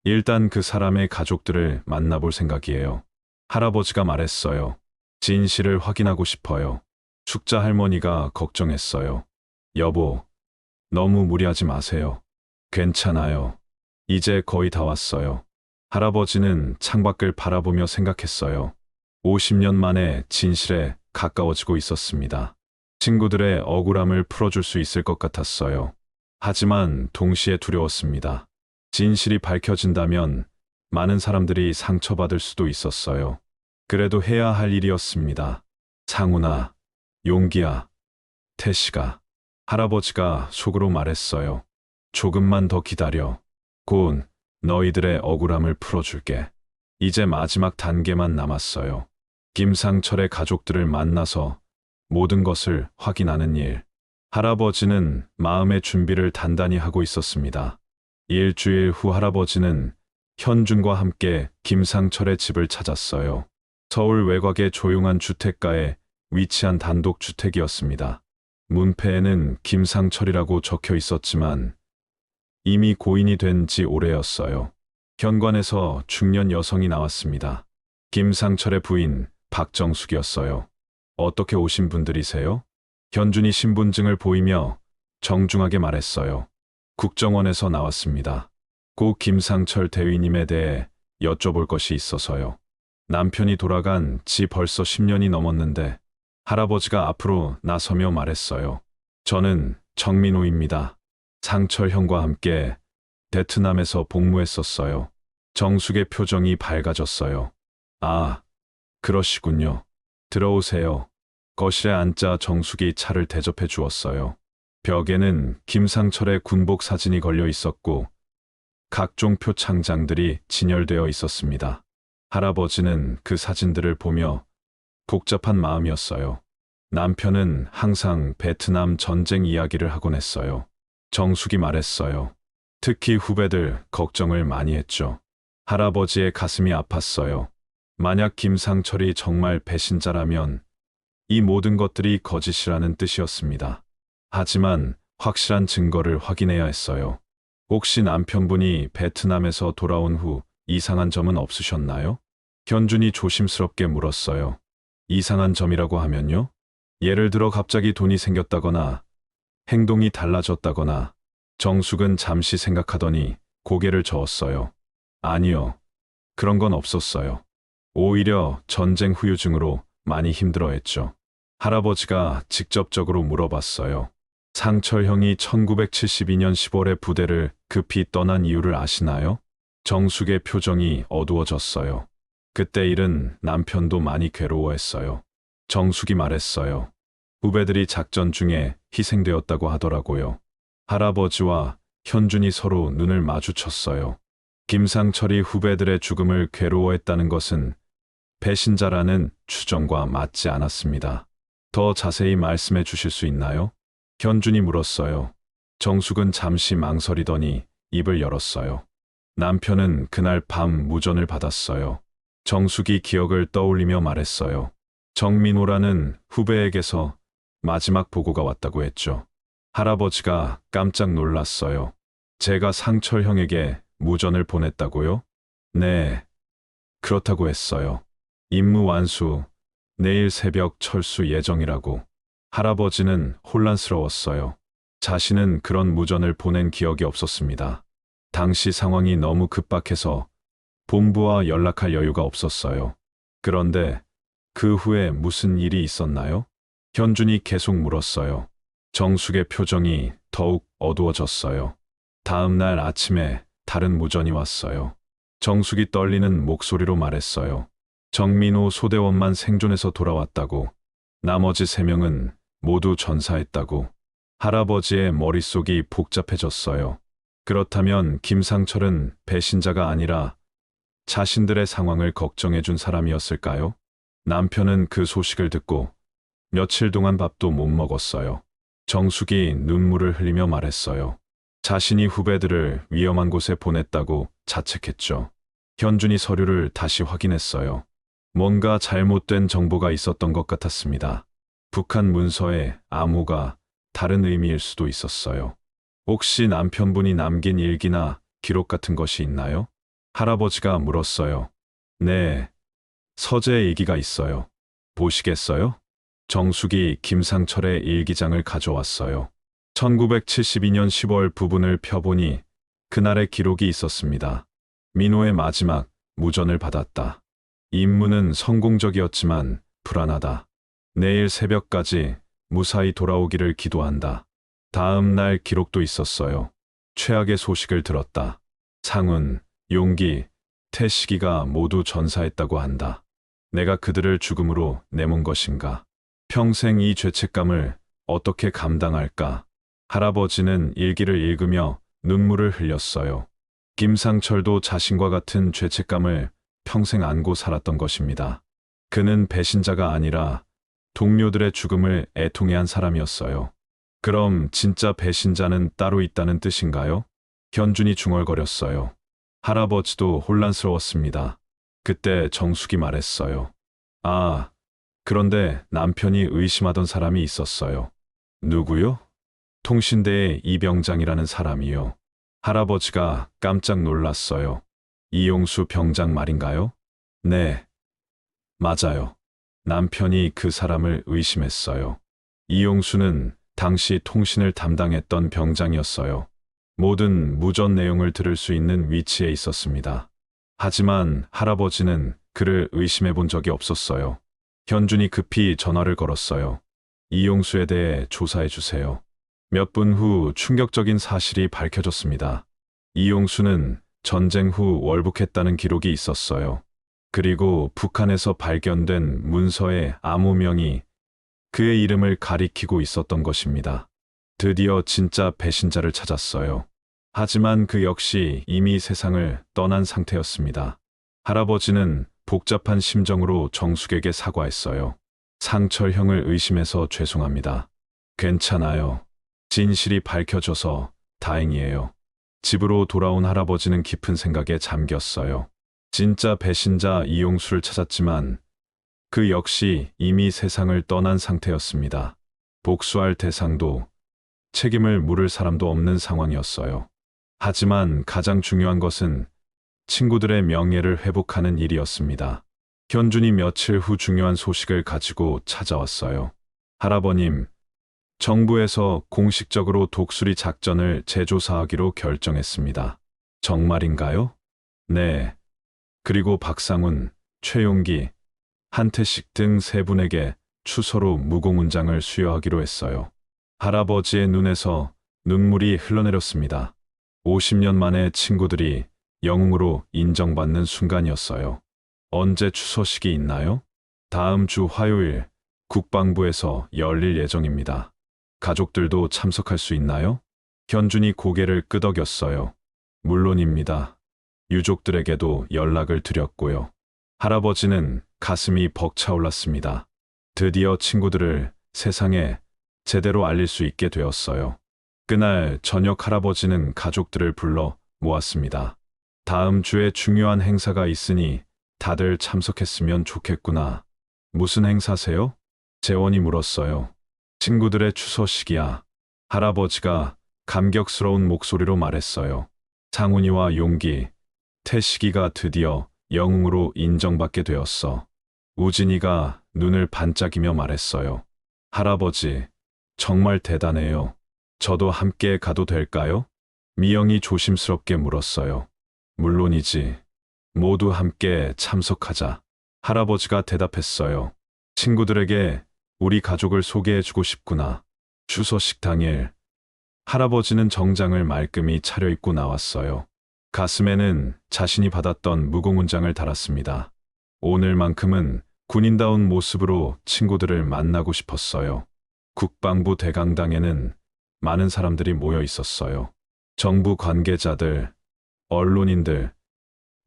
일단 그 사람의 가족들을 만나볼 생각이에요. 할아버지가 말했어요. 진실을 확인하고 싶어요. 숙자 할머니가 걱정했어요. 여보, 너무 무리하지 마세요. 괜찮아요. 이제 거의 다 왔어요. 할아버지는 창밖을 바라보며 생각했어요. 50년 만에 진실에 가까워지고 있었습니다. 친구들의 억울함을 풀어줄 수 있을 것 같았어요. 하지만 동시에 두려웠습니다. 진실이 밝혀진다면 많은 사람들이 상처받을 수도 있었어요. 그래도 해야 할 일이었습니다. 상훈아, 용기야, 태식아. 할아버지가 속으로 말했어요. 조금만 더 기다려. 곧 너희들의 억울함을 풀어줄게. 이제 마지막 단계만 남았어요. 김상철의 가족들을 만나서 모든 것을 확인하는 일. 할아버지는 마음의 준비를 단단히 하고 있었습니다. 일주일 후 할아버지는 현준과 함께 김상철의 집을 찾았어요. 서울 외곽의 조용한 주택가에 위치한 단독주택이었습니다. 문패에는 김상철이라고 적혀 있었지만 이미 고인이 된 지 오래였어요. 현관에서 중년 여성이 나왔습니다. 김상철의 부인 박정숙이었어요. 어떻게 오신 분들이세요? 현준이 신분증을 보이며 정중하게 말했어요. 국정원에서 나왔습니다. 고 김상철 대위님에 대해 여쭤볼 것이 있어서요. 남편이 돌아간 지 벌써 10년이 넘었는데 할아버지가 앞으로 나서며 말했어요. 저는 정민호입니다. 상철 형과 함께 베트남에서 복무했었어요. 정숙의 표정이 밝아졌어요. 아, 그러시군요. 들어오세요. 거실에 앉자 정숙이 차를 대접해 주었어요. 벽에는 김상철의 군복 사진이 걸려 있었고 각종 표창장들이 진열되어 있었습니다. 할아버지는 그 사진들을 보며 복잡한 마음이었어요. 남편은 항상 베트남 전쟁 이야기를 하곤 했어요. 정숙이 말했어요. 특히 후배들 걱정을 많이 했죠. 할아버지의 가슴이 아팠어요. 만약 김상철이 정말 배신자라면 이 모든 것들이 거짓이라는 뜻이었습니다. 하지만 확실한 증거를 확인해야 했어요. 혹시 남편분이 베트남에서 돌아온 후 이상한 점은 없으셨나요? 현준이 조심스럽게 물었어요. 이상한 점이라고 하면요? 예를 들어 갑자기 돈이 생겼다거나 행동이 달라졌다거나. 정숙은 잠시 생각하더니 고개를 저었어요. 아니요. 그런 건 없었어요. 오히려 전쟁 후유증으로 많이 힘들어했죠. 할아버지가 직접적으로 물어봤어요. 상철 형이 1972년 10월에 부대를 급히 떠난 이유를 아시나요? 정숙의 표정이 어두워졌어요. 그때 일은 남편도 많이 괴로워했어요. 정숙이 말했어요. 후배들이 작전 중에 희생되었다고 하더라고요. 할아버지와 현준이 서로 눈을 마주쳤어요. 김상철이 후배들의 죽음을 괴로워했다는 것은 배신자라는 추정과 맞지 않았습니다. 더 자세히 말씀해 주실 수 있나요? 현준이 물었어요. 정숙은 잠시 망설이더니 입을 열었어요. 남편은 그날 밤 무전을 받았어요. 정숙이 기억을 떠올리며 말했어요. 정민호라는 후배에게서 마지막 보고가 왔다고 했죠. 할아버지가 깜짝 놀랐어요. 제가 상철 형에게 무전을 보냈다고요? 네, 그렇다고 했어요. 임무 완수, 내일 새벽 철수 예정이라고. 할아버지는 혼란스러웠어요. 자신은 그런 무전을 보낸 기억이 없었습니다. 당시 상황이 너무 급박해서 본부와 연락할 여유가 없었어요. 그런데 그 후에 무슨 일이 있었나요? 현준이 계속 물었어요. 정숙의 표정이 더욱 어두워졌어요. 다음 날 아침에 다른 무전이 왔어요. 정숙이 떨리는 목소리로 말했어요. 정민호 소대원만 생존해서 돌아왔다고. 나머지 3명은 모두 전사했다고. 할아버지의 머릿속이 복잡해졌어요. 그렇다면 김상철은 배신자가 아니라 자신들의 상황을 걱정해준 사람이었을까요? 남편은 그 소식을 듣고 며칠 동안 밥도 못 먹었어요. 정숙이 눈물을 흘리며 말했어요. 자신이 후배들을 위험한 곳에 보냈다고 자책했죠. 현준이 서류를 다시 확인했어요. 뭔가 잘못된 정보가 있었던 것 같았습니다. 북한 문서에 암호가 다른 의미일 수도 있었어요. 혹시 남편분이 남긴 일기나 기록 같은 것이 있나요? 할아버지가 물었어요. 네, 서재 일기가 있어요. 보시겠어요? 정숙이 김상철의 일기장을 가져왔어요. 1972년 10월 부분을 펴보니 그날의 기록이 있었습니다. 민호의 마지막 무전을 받았다. 임무는 성공적이었지만 불안하다. 내일 새벽까지 무사히 돌아오기를 기도한다. 다음 날 기록도 있었어요. 최악의 소식을 들었다. 상훈, 용기, 태식이가 모두 전사했다고 한다. 내가 그들을 죽음으로 내몬 것인가? 평생 이 죄책감을 어떻게 감당할까? 할아버지는 일기를 읽으며 눈물을 흘렸어요. 김상철도 자신과 같은 죄책감을 평생 안고 살았던 것입니다. 그는 배신자가 아니라 동료들의 죽음을 애통해한 사람이었어요. 그럼 진짜 배신자는 따로 있다는 뜻인가요? 현준이 중얼거렸어요. 할아버지도 혼란스러웠습니다. 그때 정숙이 말했어요. 아, 그런데 남편이 의심하던 사람이 있었어요. 누구요? 통신대의 이병장이라는 사람이요. 할아버지가 깜짝 놀랐어요. 이용수 병장 말인가요? 네, 맞아요. 남편이 그 사람을 의심했어요. 이용수는 당시 통신을 담당했던 병장이었어요. 모든 무전 내용을 들을 수 있는 위치에 있었습니다. 하지만 할아버지는 그를 의심해 본 적이 없었어요. 현준이 급히 전화를 걸었어요. 이용수에 대해 조사해 주세요. 몇 분 후 충격적인 사실이 밝혀졌습니다. 이용수는 전쟁 후 월북했다는 기록이 있었어요. 그리고 북한에서 발견된 문서의 암호명이 그의 이름을 가리키고 있었던 것입니다. 드디어 진짜 배신자를 찾았어요. 하지만 그 역시 이미 세상을 떠난 상태였습니다. 할아버지는 복잡한 심정으로 정숙에게 사과했어요. 상철 형을 의심해서 죄송합니다. 괜찮아요. 진실이 밝혀져서 다행이에요. 집으로 돌아온 할아버지는 깊은 생각에 잠겼어요. 진짜 배신자 이용수를 찾았지만 그 역시 이미 세상을 떠난 상태였습니다. 복수할 대상도 책임을 물을 사람도 없는 상황이었어요. 하지만 가장 중요한 것은 친구들의 명예를 회복하는 일이었습니다. 현준이 며칠 후 중요한 소식을 가지고 찾아왔어요. 할아버님, 정부에서 공식적으로 독수리 작전을 재조사하기로 결정했습니다. 정말인가요? 네. 그리고 박상훈, 최용기, 한태식 등 세 분에게 추서로 무공훈장을 수여하기로 했어요. 할아버지의 눈에서 눈물이 흘러내렸습니다. 50년 만에 친구들이 영웅으로 인정받는 순간이었어요. 언제 추서식이 있나요? 다음 주 화요일 국방부에서 열릴 예정입니다. 가족들도 참석할 수 있나요? 현준이 고개를 끄덕였어요. 물론입니다. 유족들에게도 연락을 드렸고요. 할아버지는 가슴이 벅차올랐습니다. 드디어 친구들을 세상에 제대로 알릴 수 있게 되었어요. 그날 저녁 할아버지는 가족들을 불러 모았습니다. 다음 주에 중요한 행사가 있으니 다들 참석했으면 좋겠구나. 무슨 행사세요? 재원이 물었어요. 친구들의 추서식이야. 할아버지가 감격스러운 목소리로 말했어요. 상훈이와 용기, 태식이가 드디어 영웅으로 인정받게 되었어. 우진이가 눈을 반짝이며 말했어요. 할아버지, 정말 대단해요. 저도 함께 가도 될까요? 미영이 조심스럽게 물었어요. 물론이지. 모두 함께 참석하자. 할아버지가 대답했어요. 친구들에게 우리 가족을 소개해주고 싶구나. 추서식 당일, 할아버지는 정장을 말끔히 차려입고 나왔어요. 가슴에는 자신이 받았던 무공훈장을 달았습니다. 오늘만큼은 군인다운 모습으로 친구들을 만나고 싶었어요. 국방부 대강당에는 많은 사람들이 모여 있었어요. 정부 관계자들, 언론인들,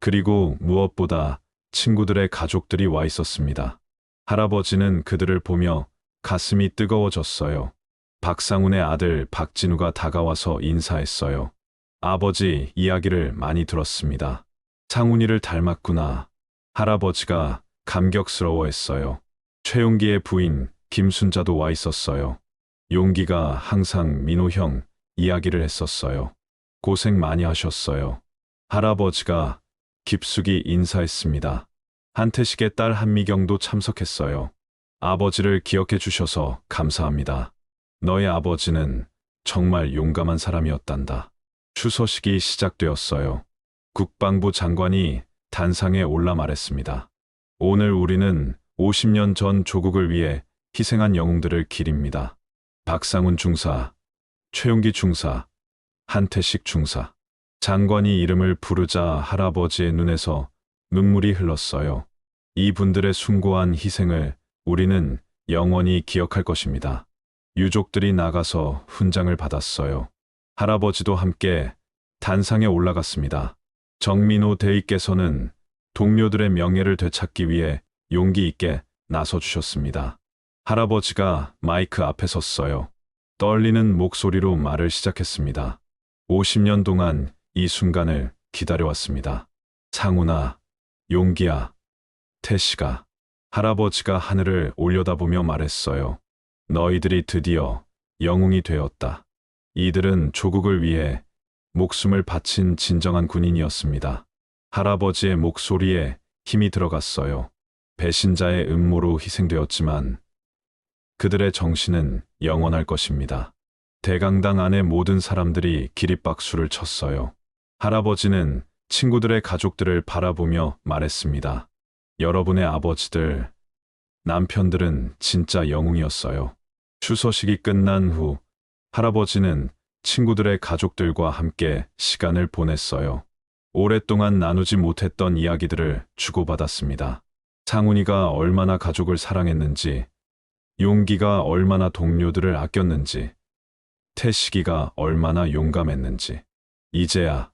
그리고 무엇보다 친구들의 가족들이 와 있었습니다. 할아버지는 그들을 보며 가슴이 뜨거워졌어요. 박상훈의 아들 박진우가 다가와서 인사했어요. 아버지 이야기를 많이 들었습니다. 상훈이를 닮았구나. 할아버지가 감격스러워했어요. 최용기의 부인 김순자도 와 있었어요. 용기가 항상 민호 형 이야기를 했었어요. 고생 많이 하셨어요. 할아버지가 깊숙이 인사했습니다. 한태식의 딸 한미경도 참석했어요. 아버지를 기억해 주셔서 감사합니다. 너의 아버지는 정말 용감한 사람이었단다. 추서식이 시작되었어요. 국방부 장관이 단상에 올라 말했습니다. 오늘 우리는 50년 전 조국을 위해 희생한 영웅들을 기립니다. 박상훈 중사, 최용기 중사, 한태식 중사. 장관이 이름을 부르자 할아버지의 눈에서 눈물이 흘렀어요. 이분들의 숭고한 희생을 우리는 영원히 기억할 것입니다. 유족들이 나가서 훈장을 받았어요. 할아버지도 함께 단상에 올라갔습니다. 정민호 대위께서는 동료들의 명예를 되찾기 위해 용기 있게 나서주셨습니다. 할아버지가 마이크 앞에 섰어요. 떨리는 목소리로 말을 시작했습니다. 50년 동안 이 순간을 기다려왔습니다. 상훈아, 용기야, 태식아, 할아버지가 하늘을 올려다보며 말했어요. 너희들이 드디어 영웅이 되었다. 이들은 조국을 위해 목숨을 바친 진정한 군인이었습니다. 할아버지의 목소리에 힘이 들어갔어요. 배신자의 음모로 희생되었지만 그들의 정신은 영원할 것입니다. 대강당 안의 모든 사람들이 기립박수를 쳤어요. 할아버지는 친구들의 가족들을 바라보며 말했습니다. 여러분의 아버지들, 남편들은 진짜 영웅이었어요. 추서식이 끝난 후 할아버지는 친구들의 가족들과 함께 시간을 보냈어요. 오랫동안 나누지 못했던 이야기들을 주고받았습니다. 창훈이가 얼마나 가족을 사랑했는지, 용기가 얼마나 동료들을 아꼈는지, 태식이가 얼마나 용감했는지. 이제야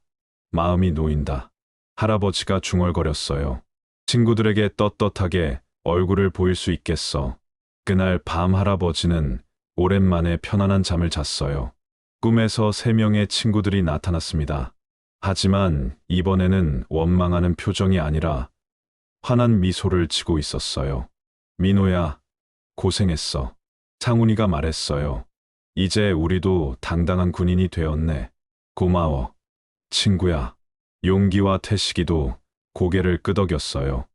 마음이 놓인다. 할아버지가 중얼거렸어요. 친구들에게 떳떳하게 얼굴을 보일 수 있겠어. 그날 밤 할아버지는 오랜만에 편안한 잠을 잤어요. 꿈에서 3명의 친구들이 나타났습니다. 하지만 이번에는 원망하는 표정이 아니라 환한 미소를 지고 있었어요. 민호야, 고생했어. 창훈이가 말했어요. 이제 우리도 당당한 군인이 되었네. 고마워, 친구야. 용기와 태식이도 고개를 끄덕였어요.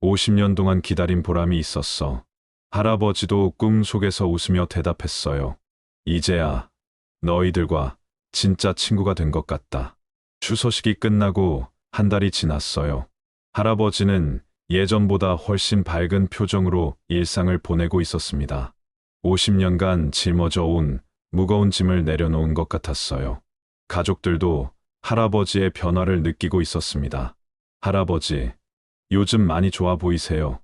50년 동안 기다린 보람이 있었어. 할아버지도 꿈속에서 웃으며 대답했어요. 이제야 너희들과 진짜 친구가 된 것 같다. 추서식이 끝나고 한 달이 지났어요. 할아버지는 예전보다 훨씬 밝은 표정으로 일상을 보내고 있었습니다. 50년간 짊어져 온 무거운 짐을 내려놓은 것 같았어요. 가족들도 할아버지의 변화를 느끼고 있었습니다. 할아버지, 요즘 많이 좋아 보이세요.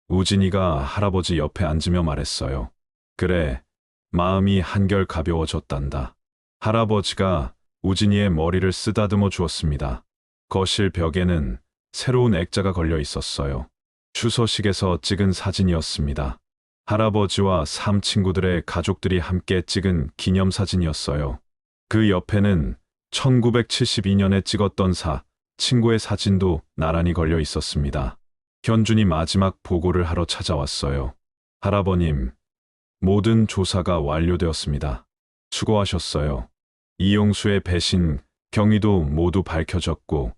우진이가 할아버지 옆에 앉으며 말했어요. 그래, 마음이 한결 가벼워졌단다. 할아버지가 우진이의 머리를 쓰다듬어 주었습니다. 거실 벽에는 새로운 액자가 걸려 있었어요. 추서식에서 찍은 사진이었습니다. 할아버지와 3친구들의 가족들이 함께 찍은 기념사진이었어요. 그 옆에는 1972년에 찍었던 친구의 사진도 나란히 걸려 있었습니다. 현준이 마지막 보고를 하러 찾아왔어요. 할아버님, 모든 조사가 완료되었습니다. 수고하셨어요. 이용수의 배신, 경위도 모두 밝혀졌고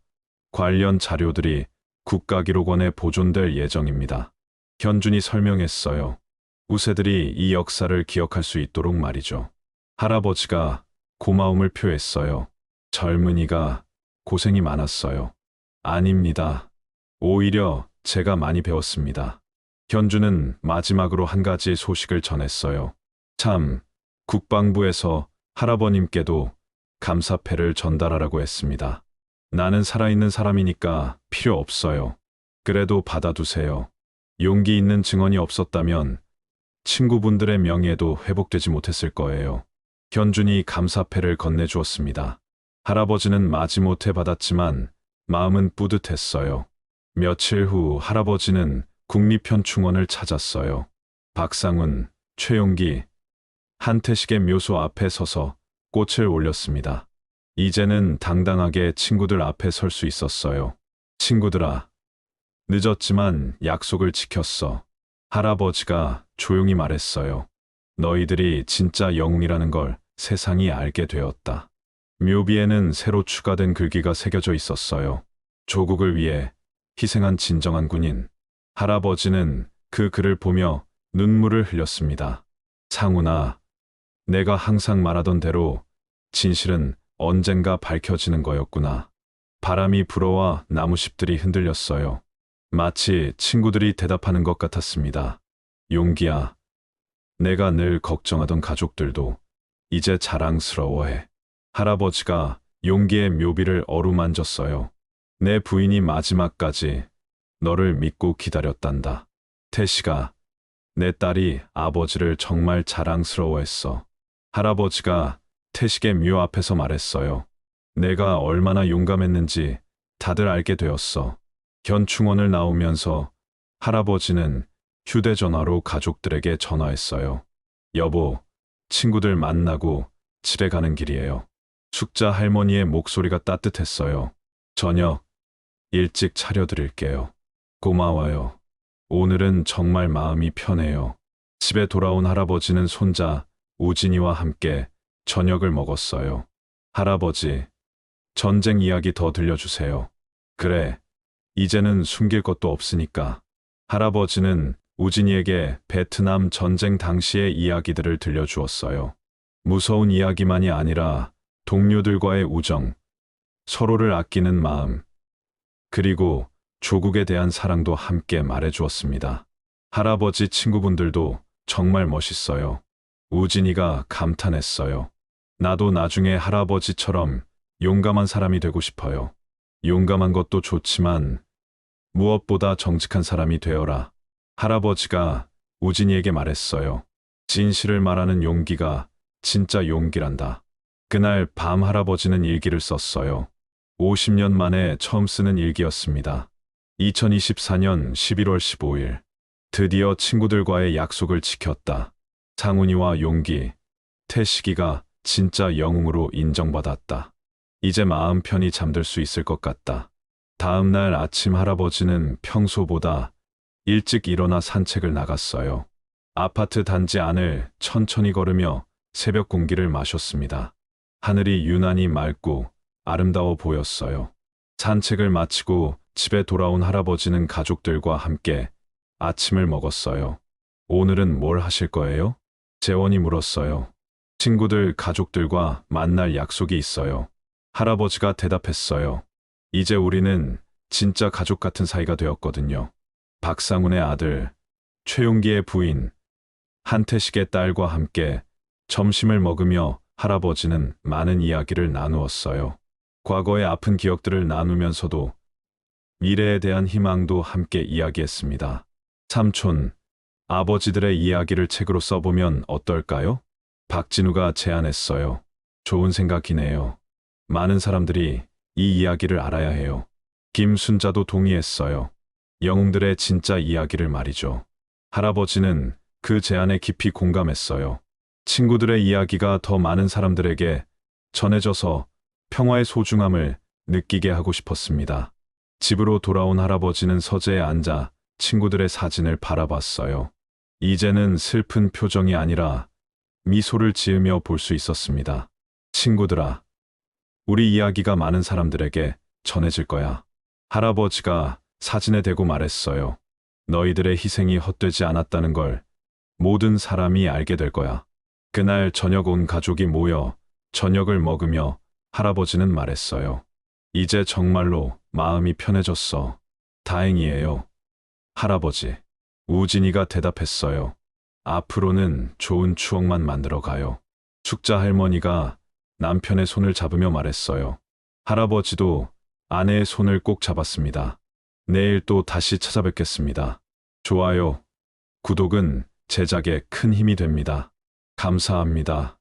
관련 자료들이 국가기록원에 보존될 예정입니다. 현준이 설명했어요. 후세들이 이 역사를 기억할 수 있도록 말이죠. 할아버지가 고마움을 표했어요. 젊은이가 고생이 많았어요. 아닙니다. 오히려 제가 많이 배웠습니다. 현주는 마지막으로 한 가지 소식을 전했어요. 참, 국방부에서 할아버님께도 감사패를 전달하라고 했습니다. 나는 살아있는 사람이니까 필요 없어요. 그래도 받아두세요. 용기 있는 증언이 없었다면 친구분들의 명예도 회복되지 못했을 거예요. 현준이 감사패를 건네주었습니다. 할아버지는 마지못해 받았지만 마음은 뿌듯했어요. 며칠 후 할아버지는 국립현충원을 찾았어요. 박상훈, 최용기, 한태식의 묘소 앞에 서서 꽃을 올렸습니다. 이제는 당당하게 친구들 앞에 설 수 있었어요. 친구들아, 늦었지만 약속을 지켰어. 할아버지가 조용히 말했어요. 너희들이 진짜 영웅이라는 걸 세상이 알게 되었다. 묘비에는 새로 추가된 글귀가 새겨져 있었어요. 조국을 위해 희생한 진정한 군인. 할아버지는 그 글을 보며 눈물을 흘렸습니다. 상훈아, 내가 항상 말하던 대로 진실은 언젠가 밝혀지는 거였구나. 바람이 불어와 나무잎들이 흔들렸어요. 마치 친구들이 대답하는 것 같았습니다. 용기야, 내가 늘 걱정하던 가족들도 이제 자랑스러워해. 할아버지가 용기의 묘비를 어루만졌어요. 내 부인이 마지막까지 너를 믿고 기다렸단다. 태식아, 내 딸이 아버지를 정말 자랑스러워했어. 할아버지가 태식의 묘 앞에서 말했어요. 내가 얼마나 용감했는지 다들 알게 되었어. 현충원을 나오면서 할아버지는 휴대전화로 가족들에게 전화했어요. 여보, 친구들 만나고 집에 가는 길이에요. 숙자 할머니의 목소리가 따뜻했어요. 저녁 일찍 차려드릴게요. 고마워요. 오늘은 정말 마음이 편해요. 집에 돌아온 할아버지는 손자 우진이와 함께 저녁을 먹었어요. 할아버지, 전쟁 이야기 더 들려주세요. 그래, 이제는 숨길 것도 없으니까. 할아버지는 우진이에게 베트남 전쟁 당시의 이야기들을 들려주었어요. 무서운 이야기만이 아니라 동료들과의 우정, 서로를 아끼는 마음, 그리고 조국에 대한 사랑도 함께 말해주었습니다. 할아버지 친구분들도 정말 멋있어요. 우진이가 감탄했어요. 나도 나중에 할아버지처럼 용감한 사람이 되고 싶어요. 용감한 것도 좋지만 무엇보다 정직한 사람이 되어라. 할아버지가 우진이에게 말했어요. 진실을 말하는 용기가 진짜 용기란다. 그날 밤 할아버지는 일기를 썼어요. 50년 만에 처음 쓰는 일기였습니다. 2024년 11월 15일. 드디어 친구들과의 약속을 지켰다. 상훈이와 용기, 태식이가 진짜 영웅으로 인정받았다. 이제 마음 편히 잠들 수 있을 것 같다. 다음 날 아침 할아버지는 평소보다 일찍 일어나 산책을 나갔어요. 아파트 단지 안을 천천히 걸으며 새벽 공기를 마셨습니다. 하늘이 유난히 맑고 아름다워 보였어요. 산책을 마치고 집에 돌아온 할아버지는 가족들과 함께 아침을 먹었어요. 오늘은 뭘 하실 거예요? 재원이 물었어요. 친구들, 가족들과 만날 약속이 있어요. 할아버지가 대답했어요. 이제 우리는 진짜 가족 같은 사이가 되었거든요. 박상훈의 아들, 최용기의 부인, 한태식의 딸과 함께 점심을 먹으며 할아버지는 많은 이야기를 나누었어요. 과거의 아픈 기억들을 나누면서도 미래에 대한 희망도 함께 이야기했습니다. 삼촌, 아버지들의 이야기를 책으로 써보면 어떨까요? 박진우가 제안했어요. 좋은 생각이네요. 많은 사람들이 이 이야기를 알아야 해요. 김순자도 동의했어요. 영웅들의 진짜 이야기를 말이죠. 할아버지는 그 제안에 깊이 공감했어요. 친구들의 이야기가 더 많은 사람들에게 전해져서 평화의 소중함을 느끼게 하고 싶었습니다. 집으로 돌아온 할아버지는 서재에 앉아 친구들의 사진을 바라봤어요. 이제는 슬픈 표정이 아니라 미소를 지으며 볼 수 있었습니다. 친구들아, 우리 이야기가 많은 사람들에게 전해질 거야. 할아버지가 사진에 대고 말했어요. 너희들의 희생이 헛되지 않았다는 걸 모든 사람이 알게 될 거야. 그날 저녁 온 가족이 모여 저녁을 먹으며 할아버지는 말했어요. 이제 정말로 마음이 편해졌어. 다행이에요. 할아버지. 우진이가 대답했어요. 앞으로는 좋은 추억만 만들어 가요. 숙자 할머니가 남편의 손을 잡으며 말했어요. 할아버지도 아내의 손을 꼭 잡았습니다. 내일 또 다시 찾아뵙겠습니다. 좋아요, 구독은 제작에 큰 힘이 됩니다. 감사합니다.